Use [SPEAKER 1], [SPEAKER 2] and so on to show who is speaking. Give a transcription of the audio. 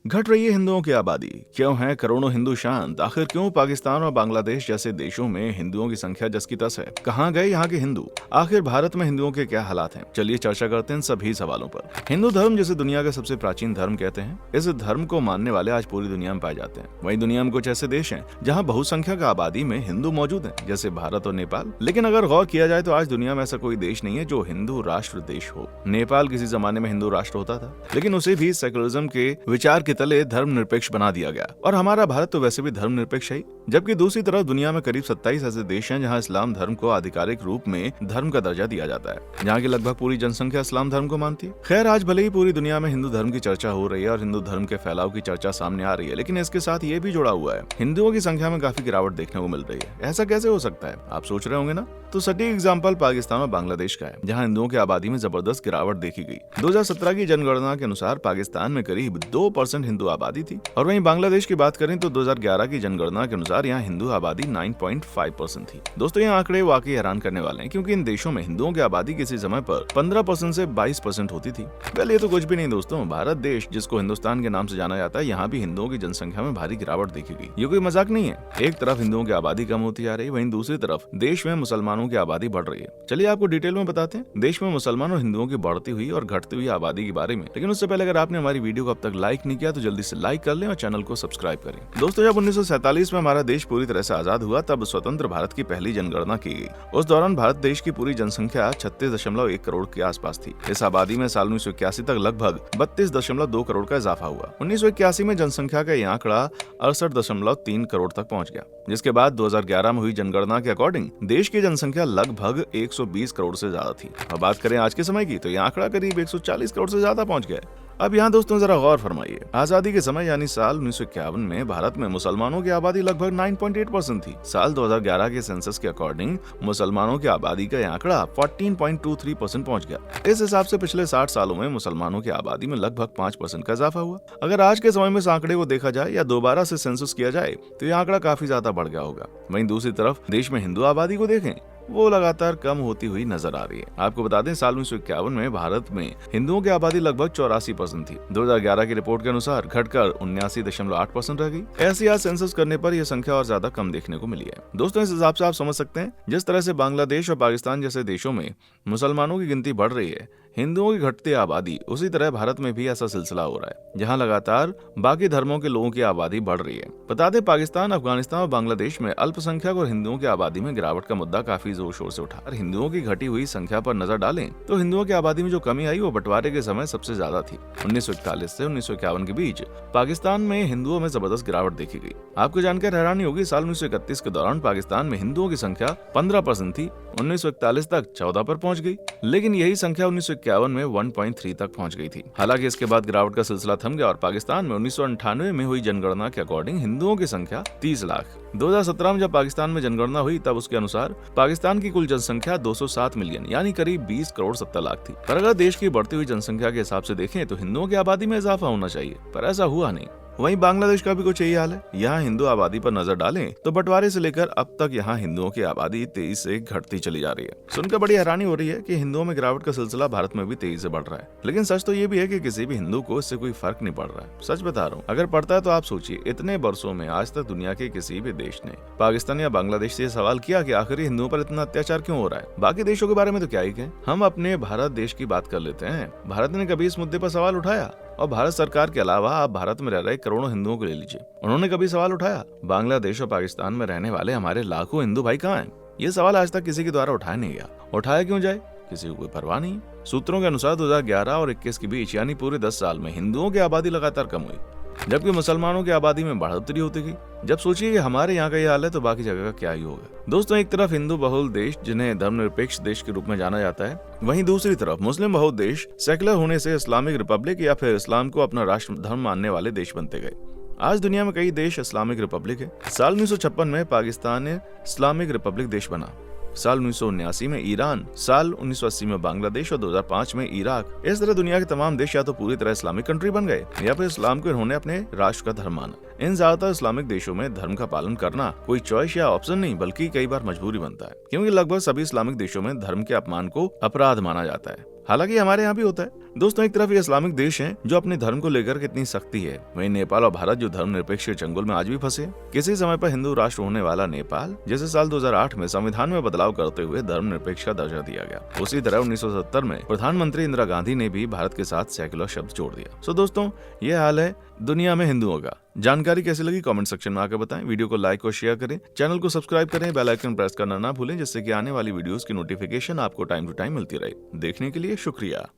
[SPEAKER 1] घट रही है हिंदुओं की आबादी, क्यों है करोड़ों हिंदू शांत, आखिर क्यों पाकिस्तान और बांग्लादेश जैसे देशों में हिंदुओं की संख्या जस की तस है, कहाँ गए यहाँ के हिंदू, आखिर भारत में हिंदुओं के क्या हालात हैं। चलिए चर्चा करते हैं सभी सवालों पर। हिंदू धर्म, जिसे दुनिया का सबसे प्राचीन धर्म कहते हैं, इस धर्म को मानने वाले आज पूरी दुनिया में पाए जाते हैं। वहीं दुनिया में कुछ ऐसे देश हैं जहाँ बहुसंख्यक आबादी में हिंदू मौजूद हैं, जैसे भारत और नेपाल। लेकिन अगर गौर किया जाए तो आज दुनिया में ऐसा कोई देश नहीं है जो हिंदू राष्ट्र देश हो। नेपाल किसी जमाने में हिंदू राष्ट्र होता था, लेकिन उसे भी सेकुलरिज्म के विचार के तले धर्मनिरपेक्ष बना दिया गया। और हमारा भारत तो वैसे भी धर्मनिरपेक्ष है। जबकि दूसरी तरफ दुनिया में करीब 27 ऐसे देश हैं जहां इस्लाम धर्म को आधिकारिक रूप में धर्म का दर्जा दिया जाता है, जहां की लगभग पूरी जनसंख्या इस्लाम धर्म को मानती है। खैर, आज भले ही पूरी दुनिया में हिंदू धर्म की चर्चा हो रही है और हिंदू धर्म के फैलाव की चर्चा सामने आ रही है, लेकिन इसके साथ ये भी जुड़ा हुआ है, हिंदुओं की संख्या में काफी गिरावट देखने को मिल रही है। ऐसा कैसे हो सकता है, आप सोच रहे होंगे ना? तो सटीक एग्जाम्पल पाकिस्तान और बांग्लादेश का है, जहां हिंदुओं की आबादी में जबरदस्त गिरावट देखी गई। 2017 की जनगणना के अनुसार पाकिस्तान में करीब 2% हिंदू आबादी थी, और वहीं बांग्लादेश की बात करें तो 2011 की जनगणना के अनुसार यहाँ हिंदू आबादी 9.5% थी। दोस्तों, ये आंकड़े वाकई हैरान करने वाले हैं, क्योंकि इन देशों में हिंदुओं की आबादी किसी समय पर 15% से 22% होती थी। वेल, ये तो कुछ भी नहीं दोस्तों, भारत देश जिसको हिंदुस्तान के नाम से जाना जाता है, यहाँ भी हिंदुओं की जनसंख्या में भारी गिरावट देखी गई। ये कोई मजाक नहीं है। एक तरफ हिंदुओं की आबादी कम होती जा रही है, वहीं दूसरी तरफ देश में मुसलमानों की आबादी बढ़ रही है। चलिए आपको डिटेल में बताते हैं देश में मुसलमान और हिंदुओं की बढ़ती हुई और घटती हुई आबादी के बारे में। लेकिन उससे पहले अगर आपने हमारी वीडियो को अब तक लाइक नहीं किया तो जल्दी से लाइक कर लें और चैनल को सब्सक्राइब करें। दोस्तों, जब 1947 में हमारा देश पूरी तरह से आजाद हुआ, तब स्वतंत्र भारत की पहली जनगणना की गई। उस दौरान भारत देश की पूरी जनसंख्या 36.1 करोड़ के आसपास थी। इस आबादी में साल 1981 तक लगभग 32.2 करोड़ का इजाफा हुआ। 1981 में जनसंख्या का यह आंकड़ा 68.3 करोड़ तक पहुंच गया, जिसके बाद 2011 में हुई जनगणना के अकॉर्डिंग देश की जनसंख्या लगभग 120 करोड़ से ज्यादा थी। अब बात करें आज के समय की, तो यह आंकड़ा करीब 140 करोड़ से ज्यादा पहुंच गया। अब यहाँ दोस्तों जरा गौर फरमाइए, आजादी के समय यानी साल 1951 में भारत में मुसलमानों की आबादी लगभग 9.8% थी। साल 2011 के सेंसस के अकॉर्डिंग मुसलमानों की आबादी का यह आंकड़ा 14.23% पहुंच गया। इस हिसाब से पिछले 60 सालों में मुसलमानों की आबादी में लगभग 5% का इजाफा हुआ। अगर आज के समय में इस आंकड़े को देखा जाए या दोबारा से सेंसस किया जाए तो यह आंकड़ा काफी ज्यादा बढ़ गया होगा। वहीं दूसरी तरफ देश में हिंदू आबादी को देखें, वो लगातार कम होती हुई नजर आ रही है। आपको बता दें, साल 1951 में भारत में हिंदुओं की आबादी लगभग 84% थी। 2011 की रिपोर्ट के अनुसार घटकर 79.8% रह गई। ऐसे आज सेंसस करने पर यह संख्या और ज्यादा कम देखने को मिली है। दोस्तों, इस हिसाब से आप समझ सकते हैं, जिस तरह से बांग्लादेश और पाकिस्तान जैसे देशों में मुसलमानों की गिनती बढ़ रही है, हिंदुओं की घटती आबादी, उसी तरह भारत में भी ऐसा सिलसिला हो रहा है, जहां लगातार बाकी धर्मों के लोगों की आबादी बढ़ रही है। बता दें, पाकिस्तान, अफगानिस्तान और बांग्लादेश में अल्पसंख्यक और हिंदुओं की आबादी में गिरावट का मुद्दा काफी जोर शोर से उठा। हिंदुओं की घटी हुई संख्या पर नजर डालें तो हिंदुओं की आबादी में जो कमी आई वो बंटवारे के समय सबसे ज्यादा थी। 1941 से 1951 के बीच पाकिस्तान में हिंदुओं में जबरदस्त गिरावट देखी गई। आपको जानकर हैरानी होगी, साल 1931 के दौरान पाकिस्तान में हिंदुओं की संख्या 15% थी। 1941 तक 14 पर पहुंच गई, लेकिन यही संख्या 1951 में 1.3 तक पहुंच गई थी। हालांकि इसके बाद गिरावट का सिलसिला थम गया और पाकिस्तान में 1998 में हुई जनगणना के अकॉर्डिंग हिंदुओं की संख्या 30 लाख। 2017 में जब पाकिस्तान में जनगणना हुई, तब उसके अनुसार पाकिस्तान की कुल जनसंख्या 207 मिलियन यानी करीब 20 करोड़ 70 लाख थी। पर अगर देश की बढ़ती हुई जनसंख्या के हिसाब से देखें तो हिंदुओं की आबादी में इजाफा होना चाहिए, पर ऐसा हुआ नहीं। वहीं बांग्लादेश का भी कुछ यही हाल है। यहाँ हिंदू आबादी पर नजर डालें तो बंटवारे से लेकर अब तक यहाँ हिंदुओं की आबादी तेजी से घटती चली जा रही है। सुनकर बड़ी हैरानी हो रही है कि हिंदुओं में गिरावट का सिलसिला भारत में भी तेजी से बढ़ रहा है। लेकिन सच तो ये भी है कि किसी भी हिंदू को इससे कोई फर्क नहीं पड़ रहा है। सच बता रहा हूँ, अगर पड़ता है तो आप सोचिए, इतने वर्षों में आज तक दुनिया के किसी भी देश ने पाकिस्तान या बांग्लादेश से सवाल किया कि आखिर हिंदुओं पर इतना अत्याचार क्यों हो रहा है? बाकी देशों के बारे में तो क्या ही कहें, हम अपने भारत देश की बात कर लेते हैं। भारत ने कभी इस मुद्दे पर सवाल उठाया? और भारत सरकार के अलावा आप भारत में रह रहे करोड़ों हिंदुओं को ले लीजिए, उन्होंने कभी सवाल उठाया बांग्लादेश और पाकिस्तान में रहने वाले हमारे लाखों हिंदू भाई कहाँ हैं? ये सवाल आज तक किसी के द्वारा उठाया नहीं गया। उठाया क्यों जाए, किसी को कोई परवाह नहीं। सूत्रों के अनुसार 2011 और 21 के बीच यानी पूरे 10 साल में हिंदुओं की आबादी लगातार कम हुई, जबकि मुसलमानों की आबादी में बढ़ोतरी होती गई। जब सोचिए कि हमारे यहाँ का ये हाल है तो बाकी जगह का क्या ही होगा। दोस्तों, एक तरफ हिंदू बहुल देश जिन्हें धर्मनिरपेक्ष देश के रूप में जाना जाता है, वहीं दूसरी तरफ मुस्लिम बहुल देश सेकुलर होने से इस्लामिक रिपब्लिक या फिर इस्लाम को अपना राष्ट्र धर्म मानने वाले देश बनते गए। आज दुनिया में कई देश इस्लामिक रिपब्लिक है। साल 1956 में पाकिस्तान इस्लामिक रिपब्लिक देश बना। साल 1979 में ईरान, साल 1980 में बांग्लादेश और 2005 में इराक। इस तरह दुनिया के तमाम देश या तो पूरी तरह इस्लामिक कंट्री बन गए या फिर इस्लाम को इन्होंने अपने राष्ट्र का धर्म माना। इन ज्यादातर इस्लामिक देशों में धर्म का पालन करना कोई चॉइस या ऑप्शन नहीं बल्कि कई बार मजबूरी बनता है, क्योंकि लगभग सभी इस्लामिक देशों में धर्म के अपमान को अपराध माना जाता है। हालांकि हमारे यहाँ भी होता है। दोस्तों, एक तरफ ये इस्लामिक देश हैं जो अपने धर्म को लेकर कितनी सख्ती है, वहीं नेपाल और भारत जो धर्मनिरपेक्ष के चंगुल में आज भी फंसे हैं। किसी समय पर हिंदू राष्ट्र होने वाला नेपाल, जैसे साल 2008 में संविधान में बदलाव करते हुए धर्मनिरपेक्ष का दर्जा दिया गया, उसी तरह 1970 में प्रधानमंत्री इंदिरा गांधी ने भी भारत के साथ सेक्युलर शब्द जोड़ दिया। सो दोस्तों, ये हाल है दुनिया में हिंदुओं का। जानकारी कैसी लगी कमेंट सेक्शन में आकर बताएं। वीडियो को लाइक और शेयर करें, चैनल को सब्सक्राइब करें, बेल आइकन प्रेस करना ना भूलें, जिससे कि आने वाली वीडियोस की नोटिफिकेशन आपको टाइम टू टाइम मिलती रहे। देखने के लिए शुक्रिया।